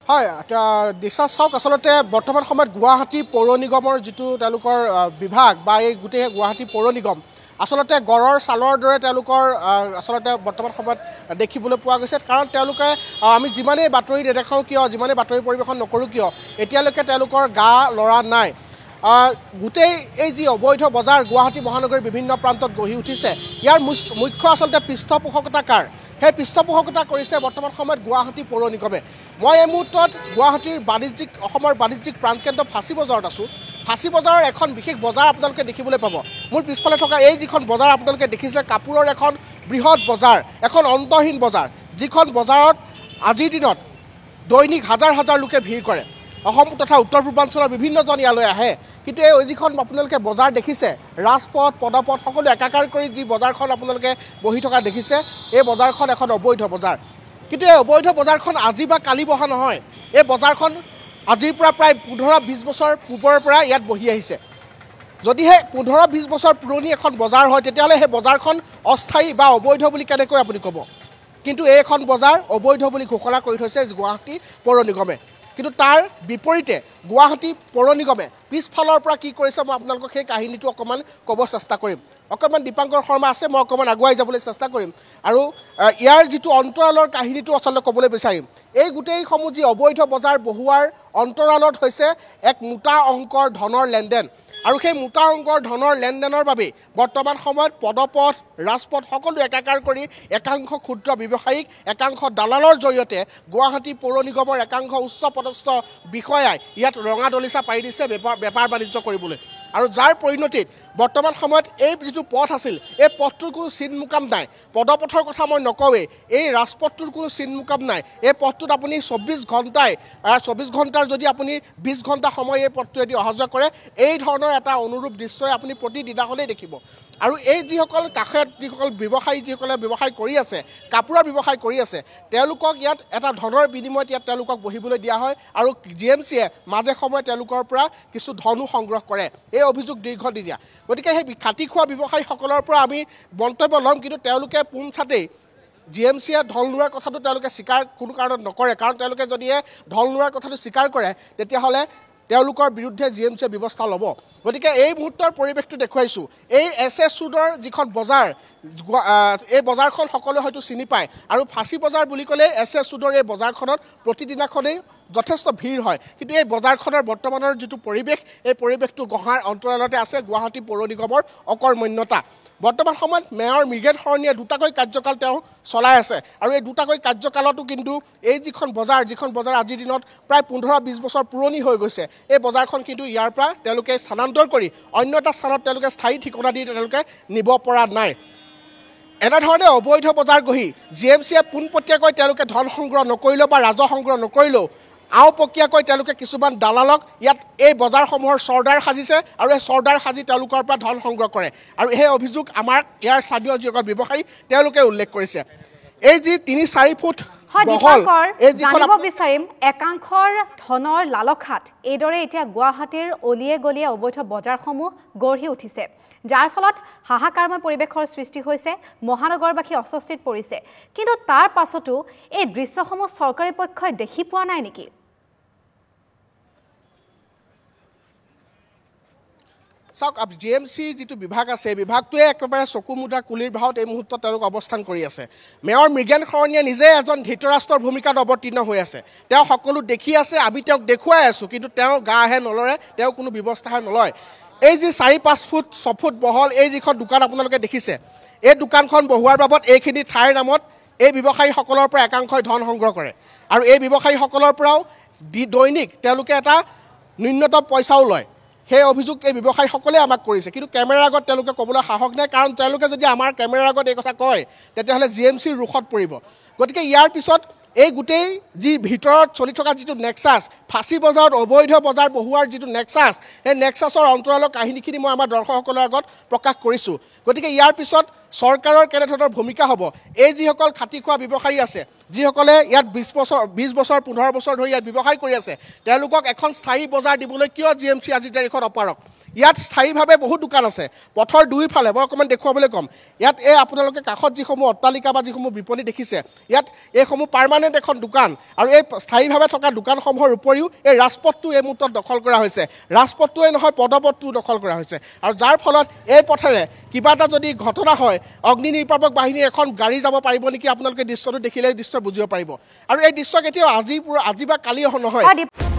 হয় দিশা চাওক আচলতে বৰ্তমান সময়ত গুৱাহাটী পৌৰ নিগমৰ যিটো তেওঁলোকৰ বিভাগ বা এই গোটেই গুৱাহাটী পৌৰ নিগম আচলতে গড়ৰ ছালৰ দৰে তেওঁলোকৰ আচলতে বৰ্তমান সময়ত দেখিবলৈ পোৱা গৈছে কাৰণ তেওঁলোকে আমি যিমানেই বাতৰি নেদেখাওঁ কিয় যিমানেই বাতৰি পৰিৱেশন নকৰোঁ কিয় এতিয়ালৈকে তেওঁলোকৰ গা লৰা নাই গোটেই এই যি অবৈধ বজাৰ গুৱাহাটী মহানগৰীৰ বিভিন্ন প্ৰান্তত গঢ়ি উঠিছে ইয়াৰ মুখ্য আচলতে পৃষ্ঠপোষকতা কাৰ সেই পৃষ্ঠপোষকতা কৰিছে বৰ্তমান সময়ত গুৱাহাটী পৌৰ নিগমে মই এই মুহূৰ্তত গুৱাহাটীৰ অসমৰ বাণিজ্যিক প্ৰাণকেন্দ্ৰ ফাঁচী বজাৰত আছোঁ ফাঁচী বজাৰৰ এখন বিশেষ বজাৰ আপোনালোকে দেখিবলৈ পাব মোৰ পিছফালে থকা এই যিখন বজাৰ আপোনালোকে দেখিছে কাপোৰৰ এখন বৃহৎ বজাৰ এখন অন্তহীন বজাৰ যিখন বজাৰত আজিৰ দিনত দৈনিক হাজাৰ হাজাৰ লোকে ভিৰ কৰে অসম তথা উত্তৰ পূৰ্বাঞ্চলৰ বিভিন্নজন ইয়ালৈ আহে কিন্তু এই যিখন আপোনালোকে বজাৰ দেখিছে ৰাজপথ পদপথ সকলো একাকাৰ কৰি যি বজাৰখন আপোনালোকে বহি থকা দেখিছে এই বজাৰখন এখন অবৈধ বজাৰ কিন্তু এই অবৈধ বজাৰখন আজি বা কালি বহা নহয় এই বজাৰখন আজিৰ পৰা প্ৰায় 15-20 বছৰ পূৰ্বৰ পৰা ইয়াত বহি আহিছে যদিহে 15-20 বছৰ পুৰণি এখন বজাৰ হয় তেতিয়াহ'লে সেই বজাৰখন অস্থায়ী বা অবৈধ বুলি কেনেকৈ আপুনি ক'ব কিন্তু এইখন বজাৰ অবৈধ বুলি ঘোষণা কৰি থৈছে গুৱাহাটী পৌৰ নিগমে কিন্তু তাৰ বিপৰীতে গুৱাহাটী পৌৰ নিগমে পিছফালৰ পৰা কি কৰিছে মই আপোনালোকক সেই কাহিনীটো অকণমান ক'ব চেষ্টা কৰিম অকণমান দীপাংকৰ শৰ্মা আছে মই অকণমান আগুৱাই যাবলৈ চেষ্টা কৰিম আৰু ইয়াৰ যিটো অন্তৰালৰ কাহিনীটো আচলতে ক'বলৈ বিচাৰিম এই গোটেইসমূহ যি অবৈধ বজাৰ বহুৱাৰ অন্তৰালত হৈছে এক মোটা অংকৰ ধনৰ লেনদেন আৰু সেই মোটা অংকৰ ধনৰ লেনদেনৰ বাবে বৰ্তমান সময়ত পদপথ ৰাজপথ সকলো একাকাৰ কৰি একাংশ ক্ষুদ্ৰ ব্যৱসায়িক একাংশ দালালৰ জৰিয়তে গুৱাহাটী পৌৰ নিগমৰ একাংশ উচ্চ পদস্থ বিষয়াই ইয়াত ৰঙা দলিচা পাৰি দিছে বেপাৰ বাণিজ্য কৰিবলৈ আৰু যাৰ পৰিণতিত বৰ্তমান সময়ত এই যিটো পথ আছিল এই পথটোৰ কোনো চিন মুকাম নাই পদপথৰ কথা মই নকওঁৱেই এই ৰাজপথটোৰ কোনো চিন মুকাম নাই এই পথটোত আপুনি 24 ঘণ্টাৰ যদি আপুনি 20 ঘণ্টা সময় এই পথটো যদি অহা যোৱা কৰে এই ধৰণৰ এটা অনুৰূপ দৃশ্যই আপুনি প্ৰতিদিনাখনেই দেখিব আৰু এই যিসকল কাষত যিসকল যিসকলে ব্যৱসায় কৰি আছে কাপোৰৰ ব্যৱসায় কৰি আছে তেওঁলোকক ইয়াত এটা ধনৰ বিনিময়ত ইয়াত তেওঁলোকক বহিবলৈ দিয়া হয় আৰু জিএমচিয়ে মাজে সময়ে তেওঁলোকৰ পৰা কিছু ধনো সংগ্ৰহ কৰে এই অভিযোগ দীৰ্ঘদিনীয়া গতিকে সেই খাটি খোৱা ব্যৱসায়ীসকলৰ পৰা আমি মন্তব্য ল'ম কিন্তু তেওঁলোকে পোনছাতেই জিএমচিয়ে ধন লোৱাৰ কথাটো তেওঁলোকে স্বীকাৰ কোনো কাৰণত নকৰে কাৰণ তেওঁলোকে যদিহে ধন লোৱাৰ কথাটো স্বীকাৰ কৰে তেতিয়াহ'লে তেওঁলোকৰ বিৰুদ্ধে জিএমচিয়ে ব্যৱস্থা ল'ব গতিকে এই মুহূৰ্তৰ পৰিৱেশটো দেখুৱাইছোঁ এই SS ৰোডৰ যিখন বজাৰ এই বজাৰখন সকলোৱে হয়তো চিনি পায় আৰু ফাঁচী বজাৰ বুলি ক'লে SS ৰোডৰ এই বজাৰখনত প্ৰতিদিনাখনেই যথেষ্ট ভিৰ হয় কিন্তু এই বজাৰখনৰ বৰ্তমানৰ যিটো পৰিৱেশ এই পৰিৱেশটো গঢ়াৰ অন্তৰালতে আছে গুৱাহাটী পৌৰ নিগমৰ অকৰ্মণ্যতা বৰ্তমান সময়ত মেয়ৰ মৃগেন শৰণীয়ে দুটাকৈ কাৰ্যকাল তেওঁ চলাই আছে আৰু এই দুটাকৈ কাৰ্যকালতো কিন্তু এই যিখন বজাৰ আজিৰ দিনত প্ৰায় 15-20 বছৰ পুৰণি হৈ গৈছে এই বজাৰখন কিন্তু ইয়াৰ পৰা তেওঁলোকে স্থানান্তৰ কৰি অন্য এটা স্থানত তেওঁলোকে স্থায়ী ঠিকনা দি তেওঁলোকে নিব পৰা নাই এনেধৰণে অবৈধ বজাৰ গঢ়ি জিএমচিয়ে পোনপটীয়াকৈ তেওঁলোকে ধন সংগ্ৰহ নকৰিলেও বা ৰাজহ সংগ্ৰহ নকৰিলেও আওপকীয়াকৈ তেওঁলোকে কিছুমান দালালক ইয়াত এই বজাৰসমূহৰ চৰ্দাৰ সাজিছে আৰু এই চৰ্দাৰ সাজি তেওঁলোকৰ পৰা ধন সংগ্ৰহ কৰে আৰু এই অভিযোগ আমাৰ ইয়াৰ স্থানীয় যিসকল ব্যৱসায়ী তেওঁলোকে উল্লেখ কৰিছে এই যি 3-4 ফুট বহল এই জানিব বিচাৰিম একাংশৰ ধনৰ লালখাত এইদৰে এতিয়া গুৱাহাটীৰ অলিয়ে গলিয়ে অবৈধ বজাৰসমূহ গঢ়ি উঠিছে যাৰ ফলত হাহাকাৰময় পৰিৱেশৰ সৃষ্টি হৈছে মহানগৰবাসী অস্বস্তিত পৰিছে কিন্তু তাৰ পাছতো এই দৃশ্যসমূহ চৰকাৰী পক্ষই দেখি পোৱা নাই নেকি চাওক জিএমচি যিটো বিভাগ আছে বিভাগটোৱে একেবাৰে চকু মুদা কুলিৰ ভাৱত এই মুহূৰ্তত তেওঁলোক অৱস্থান কৰি আছে মেয়ৰ মৃগেন শৰণীয়ে নিজে এজন ধৃতৰাষ্ট্ৰৰ ভূমিকাত অৱতীৰ্ণ হৈ আছে তেওঁ সকলো দেখি আছে আমি তেওঁক দেখুৱাই আছোঁ কিন্তু তেওঁ গাহে নলৰে তেওঁ কোনো ব্যৱস্থাহে নলয় এই যি 4-5 ফুট 6 ফুট বহল এই যিখন দোকান আপোনালোকে দেখিছে এই দোকানখন বহুৱাৰ বাবদ এইখিনি ঠাইৰ নামত এই ব্যৱসায়ীসকলৰ পৰা একাংশই ধন সংগ্ৰহ কৰে আৰু এই ব্যৱসায়ীসকলৰ পৰাও দৈনিক তেওঁলোকে এটা ন্যূনতম পইচাও লয় সেই অভিযোগ এই ব্যৱসায়ীসকলে আমাক কৰিছে কিন্তু কেমেৰাৰ আগত তেওঁলোকে ক'বলৈ সাহস নাই কাৰণ তেওঁলোকে যদি আমাৰ কেমেৰাৰ আগত এই কথা কয় তেতিয়াহ'লে জিএমচিৰ ৰোষত পৰিব গতিকে ইয়াৰ পিছত এই গোটেই যি ভিতৰত চলি থকা যিটো নেক্সাছ ফাঁচী বজাৰত অবৈধ বজাৰ বহুৱাৰ যিটো নেক্সাছ সেই নেক্সাছৰ অন্তৰালৰ কাহিনীখিনি মই আমাৰ দৰ্শকসকলৰ আগত প্ৰকাশ কৰিছোঁ গতিকে ইয়াৰ পিছত চৰকাৰৰ কেনেধৰণৰ ভূমিকা হ'ব এই যিসকল খাটি খোৱা ব্যৱসায়ী আছে যিসকলে ইয়াত 20 বছৰ 15 বছৰ ধৰি ইয়াত ব্যৱসায় কৰি আছে তেওঁলোকক এখন স্থায়ী বজাৰ দিবলৈ কিয় জিএমচি আজিৰ তাৰিখত অপাৰক ইয়াত স্থায়ীভাৱে বহুত দোকান আছে পথৰ দুইফালে মই অকণমান দেখুৱাবলৈ ক'ম ইয়াত এই আপোনালোকে কাষত যিসমূহ অট্টালিকা বা যিসমূহ বিপণী দেখিছে ইয়াত এইসমূহ পাৰ্মানেণ্ট এখন দোকান আৰু এই স্থায়ীভাৱে থকা দোকানসমূহৰ উপৰিও এই ৰাজপথটো এই মুহূৰ্তত দখল কৰা হৈছে ৰাজপথটোৱে নহয় পদপথটো দখল কৰা হৈছে আৰু যাৰ ফলত এই পথেৰে কিবা এটা যদি ঘটনা হয় অগ্নি নিৰ্বাপক বাহিনী এখন গাড়ী যাব পাৰিব নেকি আপোনালোকে দৃশ্যটো দেখিলে দৃশ্য বুজিব পাৰিব আৰু এই দৃশ্য কেতিয়াও আজি বা কালি নহয়